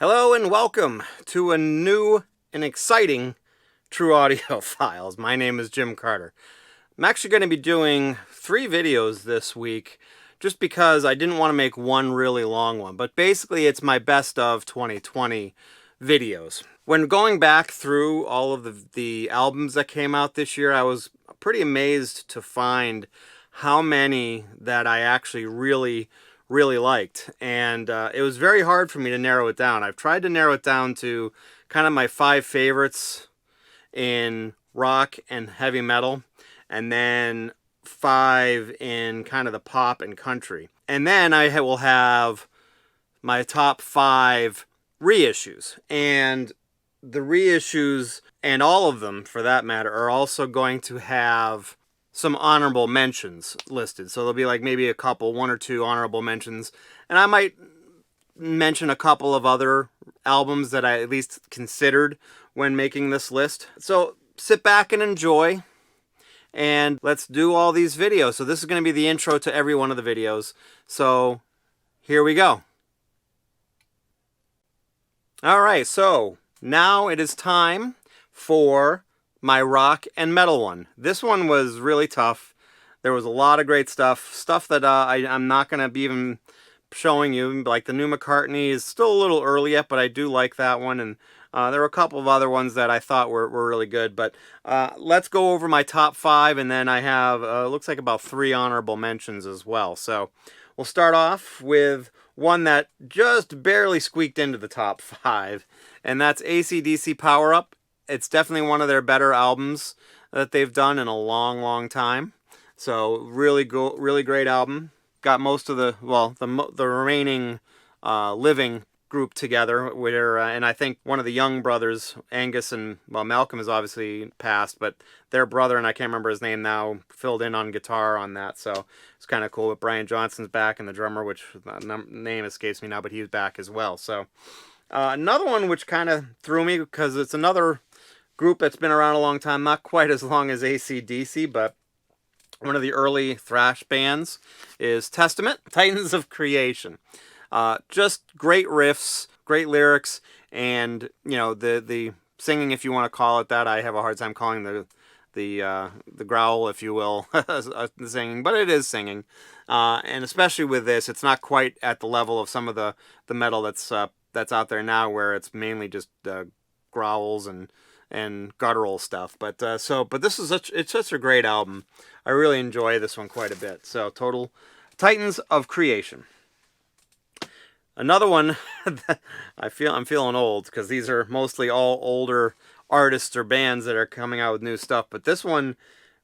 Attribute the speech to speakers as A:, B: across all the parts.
A: Hello and welcome to a new and exciting True Audio Files. My name is Jim Carter. I'm actually going to be doing 3 videos this week just because I didn't want to make one really long one. But basically it's my best of 2020 videos. When going back through all of the albums that came out this year, I was pretty amazed to find how many that I actually really liked, and it was very hard for me to narrow it down. I've tried to narrow it down to kind of my 5 favorites in rock and heavy metal, and then 5 in kind of the pop and country. And then I will have my top 5 reissues. And the reissues, and all of them for that matter, are also going to have some honorable mentions listed. So there'll be like maybe a couple, 1 or 2 honorable mentions. And I might mention a couple of other albums that I at least considered when making this list. So sit back and enjoy, and let's do all these videos. So this is going to be the intro to every one of the videos. So here we go. All right, so now it is time for my rock and metal one. This one was really tough. There was a lot of great stuff that I'm not going to be even showing you. Like the new McCartney is still a little early yet, but I do like that one. And there were a couple of other ones that I thought were really good. But let's go over my top 5, and then I have, looks like about 3 honorable mentions as well. So we'll start off with one that just barely squeaked into the top 5, and that's AC/DC Power Up. It's definitely one of their better albums that they've done in a long time. So really great album. Got most of the remaining living group together, where and I think one of the young brothers, Angus and Malcolm is obviously passed, but their brother, and I can't remember his name now, filled in on guitar on that. So it's kind of cool. But Brian Johnson's back, and the drummer, which name escapes me now, but he's back as well. So another one which kind of threw me, because it's another group that's been around a long time, not quite as long as AC/DC, but one of the early thrash bands, is Testament, Titans of Creation. Just great riffs, great lyrics, and you know the singing, if you want to call it that. I have a hard time calling the growl, if you will, singing, but it is singing. And especially with this, it's not quite at the level of some of the metal that's out there now, where it's mainly just growls and guttural stuff. But this is such a great album. I really enjoy this one quite a bit. So total Titans of Creation. Another one that I'm feeling old, because these are mostly all older artists or bands that are coming out with new stuff. But this one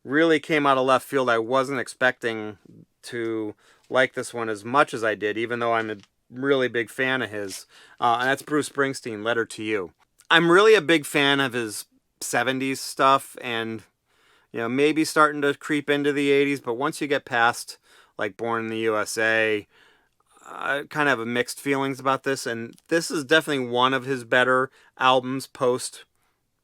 A: really came out of left field. I wasn't expecting to like this one as much as I did, even though I'm a really big fan of his. And that's Bruce Springsteen, Letter to You. I'm really a big fan of his 70s stuff, and you know, maybe starting to creep into the 80s, but once you get past like Born in the USA, I kind of have mixed feelings about this, and this is definitely one of his better albums post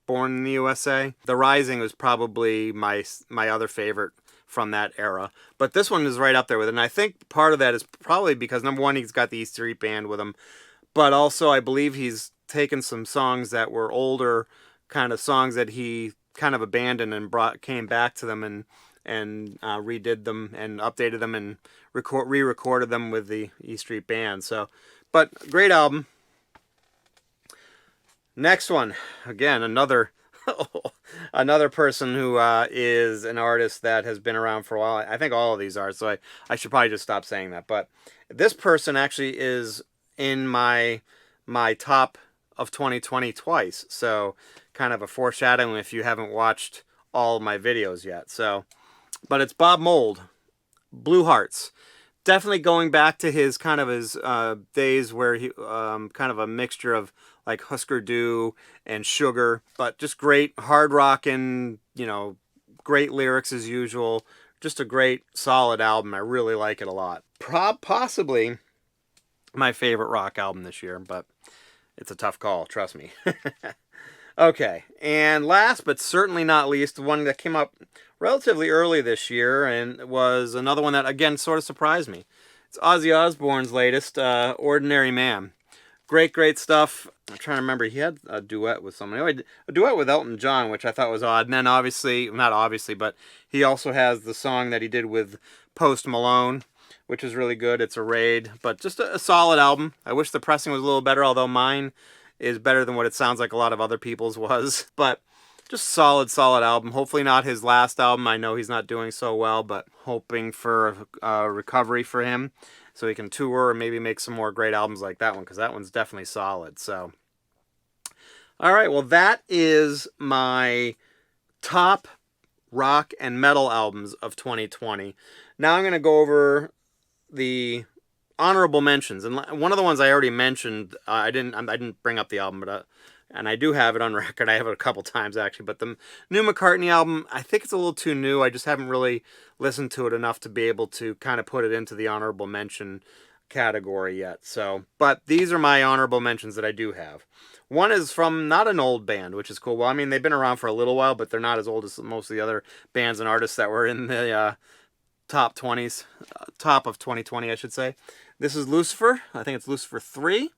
A: Born in the USA. The Rising was probably my other favorite from that era, but this one is right up there with it. And I think part of that is probably because, number one, he's got the East Street Band with him, but also I believe he's taken some songs that were older, kind of songs that he kind of abandoned, and came back to them and redid them and updated them and re-recorded them with the E Street Band. So, but great album. Next one, again, another person who is an artist that has been around for a while. I think all of these are, so I should probably just stop saying that. But this person actually is in my top of 2020 twice. So kind of a foreshadowing if you haven't watched all of my videos yet. So, but it's Bob Mould, Blue Hearts. Definitely going back to his days where he kind of a mixture of like Husker Du and Sugar, but just great hard rockin', you know, great lyrics as usual. Just a great solid album. I really like it a lot. Possibly my favorite rock album this year, but it's a tough call, trust me. Okay, and last but certainly not least, one that came up relatively early this year, and was another one that, again, sort of surprised me. It's Ozzy Osbourne's latest, Ordinary Man. Great stuff. I'm trying to remember. He had a duet with someone. Anyway, a duet with Elton John, which I thought was odd. And then obviously, not obviously, but he also has the song that he did with Post Malone, which is really good. It's a raid, but just a solid album. I wish the pressing was a little better, although mine is better than what it sounds like a lot of other people's was. But just solid album. Hopefully not his last album. I know he's not doing so well, but hoping for a recovery for him so he can tour and maybe make some more great albums like that one, because that one's definitely solid. So, all right, well, that is my top rock and metal albums of 2020. Now I'm going to go over the honorable mentions, and one of the ones I already mentioned, I didn't bring up the album, but and I do have it on record. I have it a couple times actually, but the new McCartney album, I think it's a little too new. I just haven't really listened to it enough to be able to kind of put it into the honorable mention category yet. So, but these are my honorable mentions that I do have. One is from not an old band, which is cool. Well, I mean, they've been around for a little while, but they're not as old as most of the other bands and artists that were in the top 20s, top of 2020, I should say. This is Lucifer. I think it's Lucifer 3.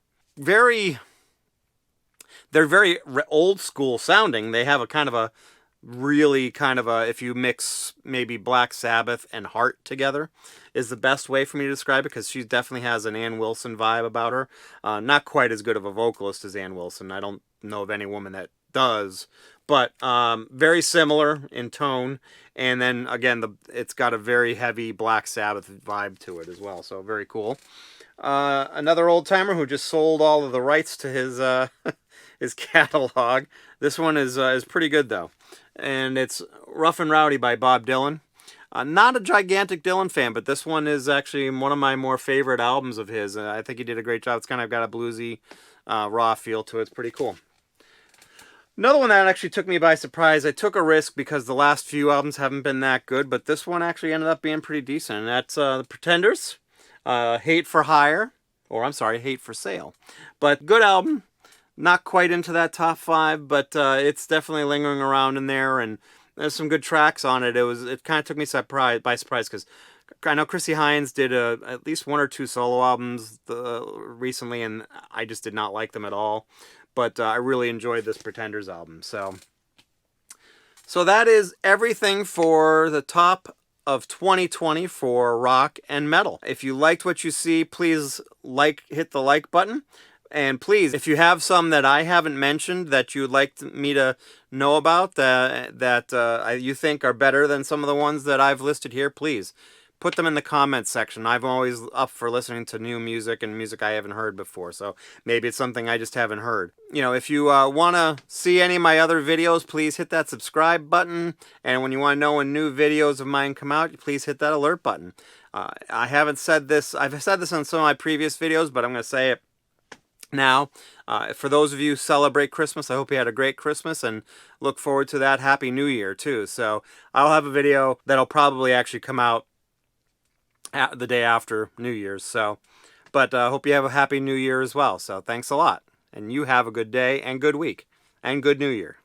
A: They're very old school sounding. They have a kind of a really kind of a, if you mix maybe Black Sabbath and Heart together, is the best way for me to describe it, because she definitely has an Ann Wilson vibe about her. Not quite as good of a vocalist as Ann Wilson. I don't know of any woman that does, but very similar in tone. And then again, it's got a very heavy Black Sabbath vibe to it as well. So very cool. Another old timer who just sold all of the rights to his his catalog. This one is pretty good though, and it's Rough and Rowdy by Bob Dylan. Not a gigantic Dylan fan, but this one is actually one of my more favorite albums of his. I think he did a great job. It's kind of got a bluesy, raw feel to it. It's pretty cool. Another one that actually took me by surprise. I took a risk because the last few albums haven't been that good, but this one actually ended up being pretty decent, and that's The Pretenders, Hate for Hire, or I'm sorry, Hate for Sale. But good album. Not quite into that top 5, but it's definitely lingering around in there, and there's some good tracks on it. It kind of took me by surprise, because I know Chrissie Hynde did at least 1 or 2 solo albums recently, and I just did not like them at all. But I really enjoyed this Pretenders album. So that is everything for the top of 2020 for rock and metal. If you liked what you see, please hit the like button. And please, if you have some that I haven't mentioned that you'd like me to know about, that you think are better than some of the ones that I've listed here, please put them in the comments section. I'm always up for listening to new music and music I haven't heard before, so maybe it's something I just haven't heard. You know, if you want to see any of my other videos, please hit that subscribe button. And when you want to know when new videos of mine come out, please hit that alert button. I haven't said this. I've said this on some of my previous videos, but I'm going to say it now. For those of you who celebrate Christmas, I hope you had a great Christmas, and look forward to that Happy New Year too. So I'll have a video that'll probably actually come out the day after New Year's. So, but hope you have a Happy New Year as well. So thanks a lot, and you have a good day and good week and good New Year.